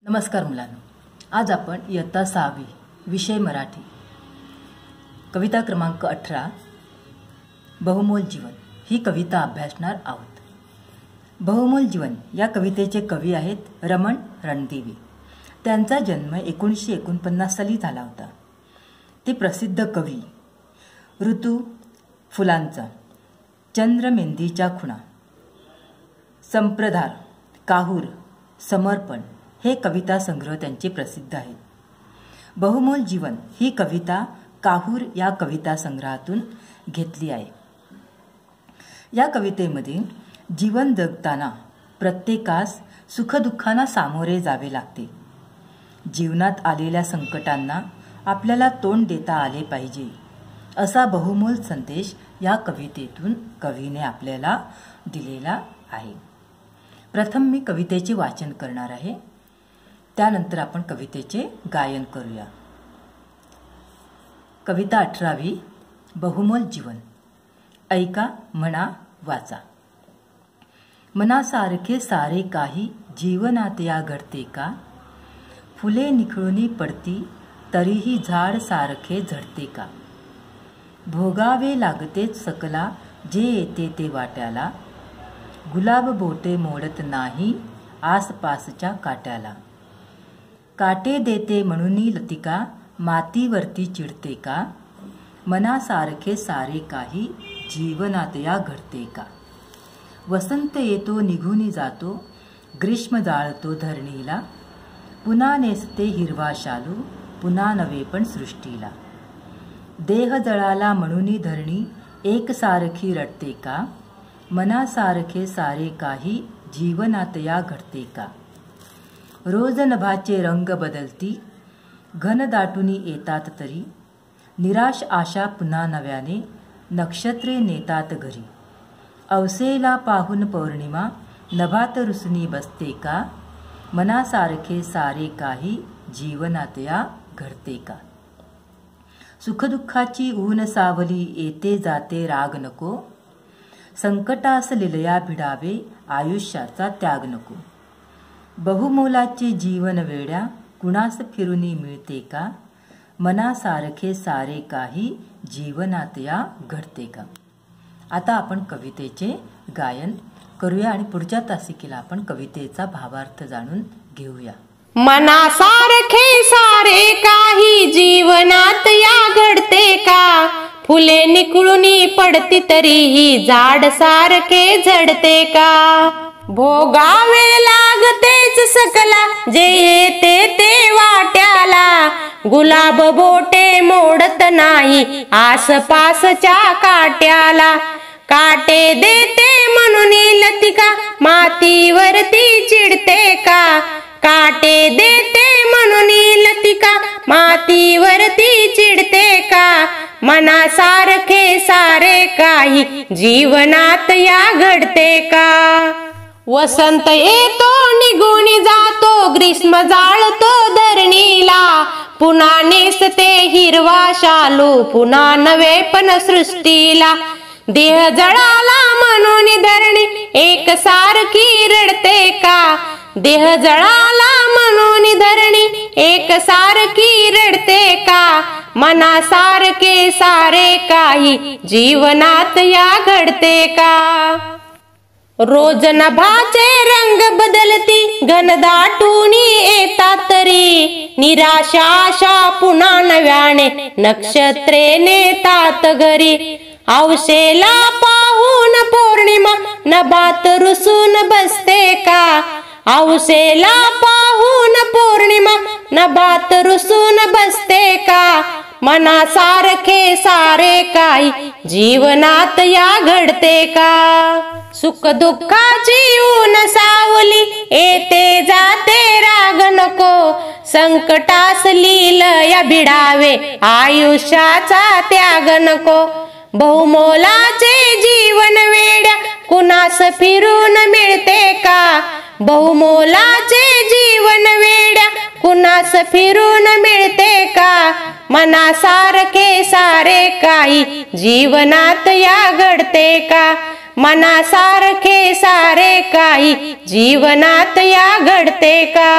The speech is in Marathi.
नमस्कार मुलांनो, आज आपण इयत्ता 6वी विषय मराठी कविता क्रमांक 18 बहुमोल जीवन ही कविता अभ्यासणार आहोत। बहुमोल जीवन या कवितेचे कवी आहेत रमण रणदिवे। त्यांचा जन्म 1949 साली झाला होता। ते प्रसिद्ध कवी ऋतू फुलांचा, चंद्र मेहंदीच्या खुणा, संप्रदार, काहूर, समर्पण हे कविता संग्रह त्यांचे प्रसिद्ध आहेत। बहुमोल जीवन ही कविता काहूर या कविता संग्रहातून घेतली आहे। या कवितेमध्ये जीवन जगताना प्रत्येकास सुखदुःखांना सामोरे जावे लागते। जीवनात आलेल्या संकटांना आपल्याला तोंड देता आले पाहिजे असा बहुमोल संदेश या कवितेतून कवीने आपल्याला दिलेला आहे। प्रथम मी कवितेचे वाचन करणार आहे, त्यानंतर आपण कवितेचे गायन करूया। कविता 18वी बहुमोल जीवन। ऐका, म्हणा, वाचा। मनासारखे सारे काही जीवनात या घडते का? फुले निखळून पडती तरीही झाड सारखे झडते का? भोगावे लागतेच सकला जे येते ते वाट्याला, गुलाब बोटे मोडत नाही आसपासच्या काट्याला। काटे देते म्हणून लतिका मातीवरती चिडते का? मनासारखे सारे काही जीवनात या घडते का? वसंत येतो निघून जातो, ग्रीष्म जाळतो धरणीला, पुन्हा नेसते हिरवा शालू पुन्हा नवे पण सृष्टीला। देह जळाला म्हणून धरणी एकसारखी रडते का? मनासारखे सारे काही जीवनात या घडते का? रोज नभाचे रंग बदलती घन दाटून येतात तरी, निराश आशा पुन्हा नव्याने नक्षत्रे नेतात घरी। अवसेला पाहून पौर्णिमा नभात रुसणी बसते का? मनासारखे सारे काही जीवनात या घडते का? सुखदुःखाची ऊन सावली येते जाते राग नको, संकटास लिलया भिडावे आयुष्याचा त्याग नको। बहुमोलाचे जीवन वेड्या कुणास फिरूनी मिळते का? मनासारखे सारे काही जीवनात या घडते का? आता आपण कवितेचे गायन करूया आणि पुढच्या तासिकेला आपण कवितेचा भावार्थ जाणून घेऊया। मनासारखे सारे काही जीवनात या घडते का? फुले निखळून पडती तरीही झाड सारखे झडते का? भोगावे लागतेच सकला जे येते ते वाट्याला, गुलाब बोटे मोडत नाही आसपासच्या काट्याला। काटे देते म्हणून लतिका मातीवरती चिडते का? काटे देते म्हणून लतिका मातीवरती चिडते का? मनासारखे सारे काही जीवनात या घडते का? वसंत येतो निघून जातो, ग्रीष्म जाळतो धरणीला, पुन्हा नेसते हिरवा शालू पुन्हा नवे पण सृष्टीला। देह जळाला म्हणून धरणी एकसारखी रडते का? देह जळाला म्हणून धरणी एकसारखी रडते का? मनासारखे सारे काही जीवनात या घडते का? रोज नभाचे रंग बदलती घन दाटून येतात तरी, निराशा आशा पुन्हा नव्याने नक्षत्रे नेतात घरी। अवसेला पाहून पौर्णिमा नभात रुसून बसते का? अवसेला पाहून पौर्णिमा नभात रुसून बसते का? मनासारखे सारे काही जीवनात या घडते का? सुख दुःखाची ऊन सावली येते जाते राग नको, संकटास लिलया भिडावे आयुष्याचा त्याग नको। बहुमोलाचे जीवन वेड्या कुणास फिरून मिळते का? बहुमोलाचे जीवन वेड्या कुणास फिरून मिळते का? मनासारखे सारे काही जीवनात या घडते का? मनासारखे सारे काही जीवनात या घडते का?